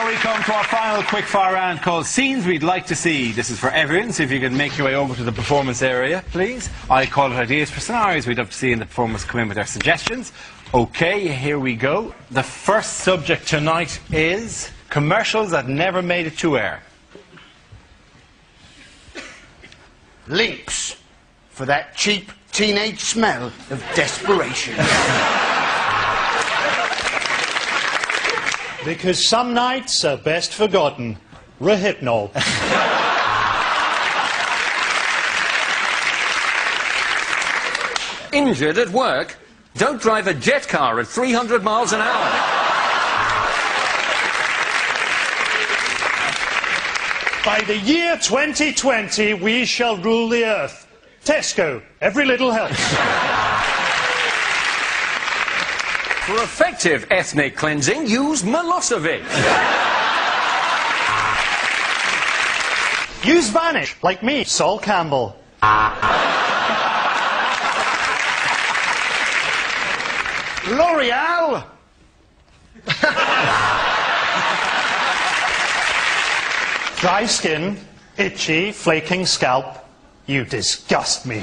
we come to our final quickfire round called Scenes We'd Like to See. This is for everyone, so if you can make your way over to the performance area, please. I call it ideas for scenarios we'd love to see in the performance. Come in with their suggestions. OK, here we go. The first subject tonight is commercials that never made it to air. Lynx, for that cheap teenage smell of desperation. Because some nights are best forgotten. Rohypnol. Injured at work? Don't drive a jet car at 300 miles an hour. By the year 2020, we shall rule the earth. Tesco, every little helps. For effective ethnic cleansing, use Milosevic. Use Vanish, like me, Sol Campbell. L'Oreal! Dry skin, itchy, flaking scalp. You disgust me.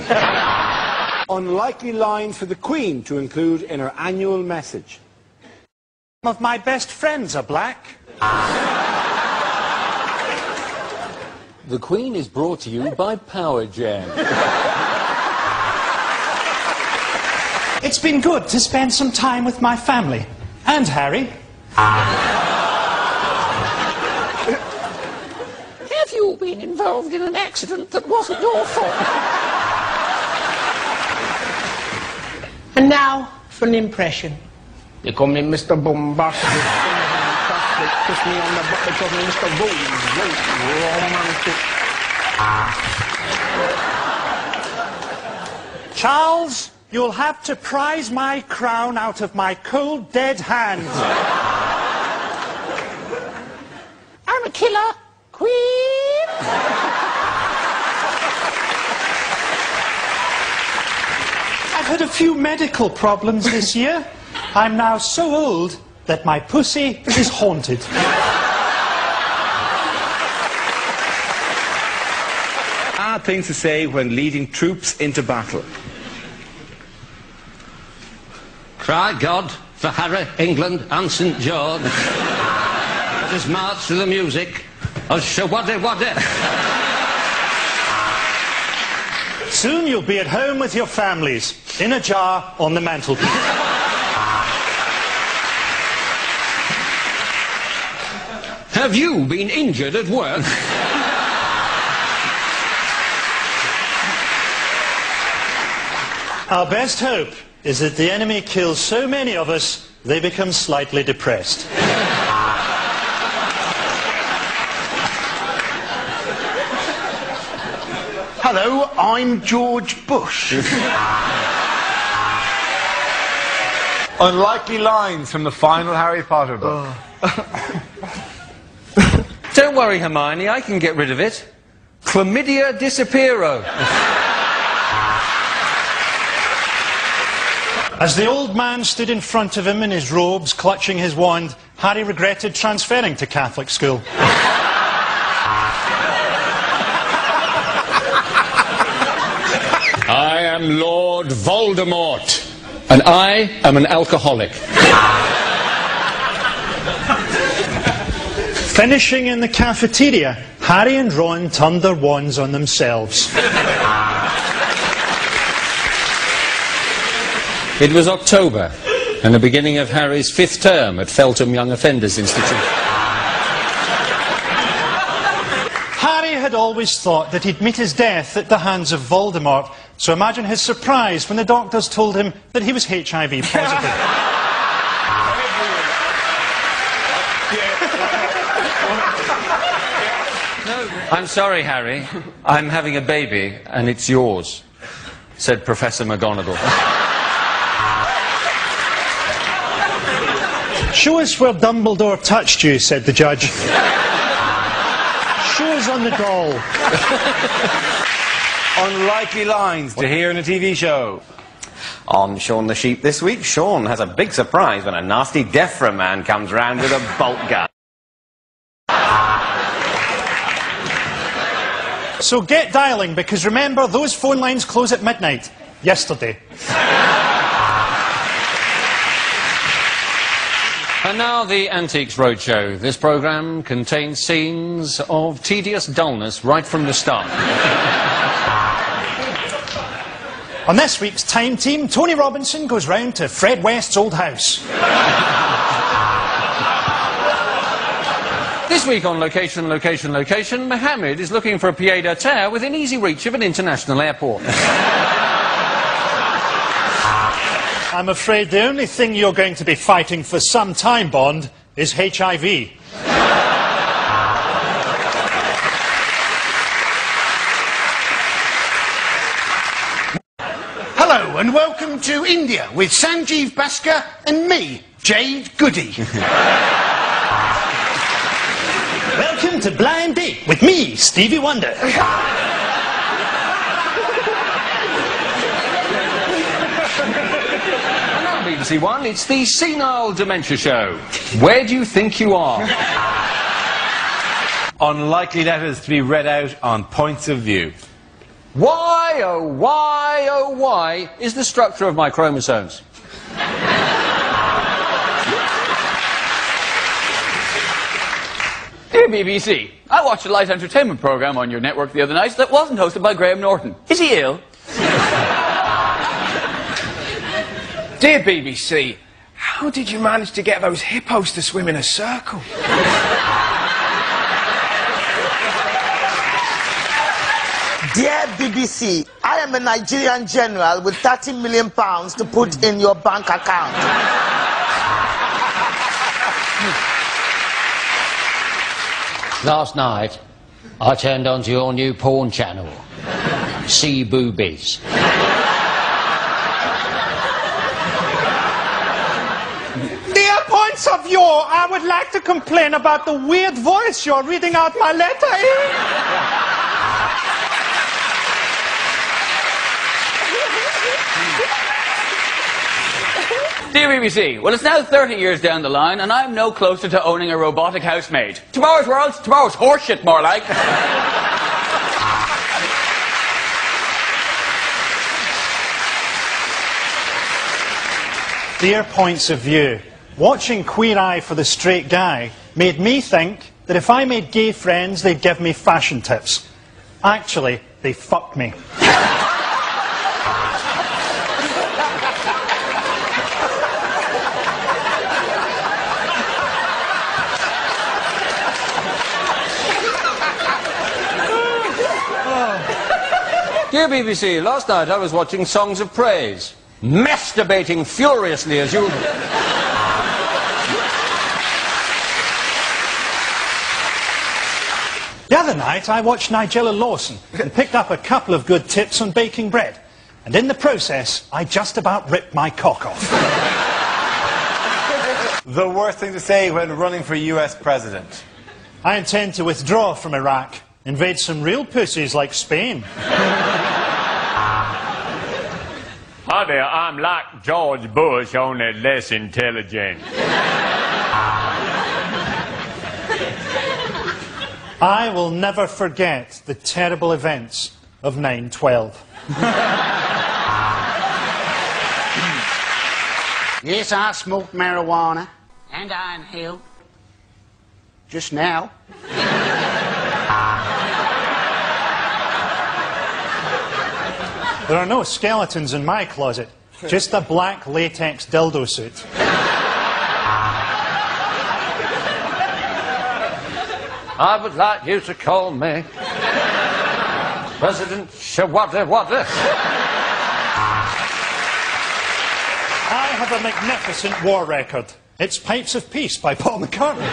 Unlikely lines for the Queen to include in her annual message. Some of my best friends are black. The Queen is brought to you by Power Jam. It's been good to spend some time with my family. And Harry. Have you been involved in an accident that wasn't your fault? And now for an impression. They call me Mr. Bombastic. Kiss me on the butt. They call me Mr. Romantic. Charles, you'll have to prise my crown out of my cold, dead hands. I'm a killer. Queen! I've had a few medical problems this year. I'm now so old that my pussy is haunted. Odd things to say when leading troops into battle. Cry God for Harry, England and St George. Let us march to the music of Shawaddy Waddy. Soon you'll be at home with your families, in a jar on the mantelpiece. Have you been injured at work? Our best hope is that the enemy kills so many of us, they become slightly depressed. Hello, I'm George Bush. Unlikely lines from the final Harry Potter book. Don't worry, Hermione, I can get rid of it. Chlamydia disappearo. As the old man stood in front of him in his robes, clutching his wand, Harry regretted transferring to Catholic school. I am Lord Voldemort, and I am an alcoholic. Finishing in the cafeteria, Harry and Ron turned their wands on themselves. It was October, and the beginning of Harry's 5th term at Feltham Young Offenders Institute. Harry had always thought that he'd meet his death at the hands of Voldemort, so imagine his surprise when the doctors told him that he was HIV positive. I'm sorry, Harry. I'm having a baby, and it's yours, said Professor McGonagall. Show us where Dumbledore touched you, said the judge. Show us on the doll. Unlikely lines to hear in a TV show. On Shaun the Sheep this week, Shaun has a big surprise when a nasty DEFRA man comes round with a bolt gun. So get dialing, because remember, those phone lines close at midnight. Yesterday. And now the Antiques Roadshow. This programme contains scenes of tedious dullness right from the start. On this week's Time Team, Tony Robinson goes round to Fred West's old house. This week on Location, Mohammed is looking for a pied-à-terre within easy reach of an international airport. I'm afraid the only thing you're going to be fighting for some time, Bond, is HIV. Hello and welcome to India with Sanjeev Bhaskar and me, Jade Goody. Welcome to Blind Date with me, Stevie Wonder. BBC One, it's the Senile Dementia Show. Where do you think you are? Unlikely letters to be read out on Points of View. Why, oh why, oh why is the structure of my chromosomes? Dear BBC, I watched a light entertainment programme on your network the other night that wasn't hosted by Graham Norton. Is he ill? Dear BBC, how did you manage to get those hippos to swim in a circle? Dear BBC, I am a Nigerian general with £30 million to put in your bank account. Last night, I turned onto your new porn channel, See Boobies. Dear Points of View, I would like to complain about the weird voice you're reading out my letter in. Dear BBC, well, it's now 30 years down the line, and I'm no closer to owning a robotic housemaid. Tomorrow's world, tomorrow's horseshit, more like. Dear Points of View, watching Queer Eye for the Straight Guy made me think that if I made gay friends, they'd give me fashion tips. Actually, they fucked me. Dear BBC, last night I was watching Songs of Praise, masturbating furiously as usual. The other night I watched Nigella Lawson and picked up a couple of good tips on baking bread. And in the process, I just about ripped my cock off. The worst thing to say when running for US president. I intend to withdraw from Iraq, invade some real pussies like Spain. Hi there, I'm like George Bush, only less intelligent. I will never forget the terrible events of 9/12. Yes, I smoke marijuana. And I inhale. Just now. There are no skeletons in my closet, just a black latex dildo suit. I would like you to call me President Shawada. I have a magnificent war record. It's Pipes of Peace by Paul McCartney.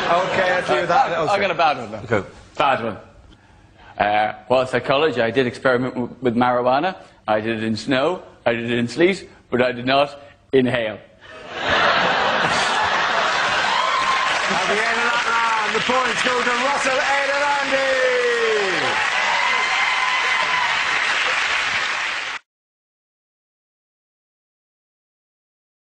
Okay, I'll do that. I got a bad one, though. Okay. Bad one. Whilst at college, I did experiment with marijuana. I did it in snow, I did it in sleet, but I did not inhale. At the end of that round, the points go to Russell, Ed and Andy.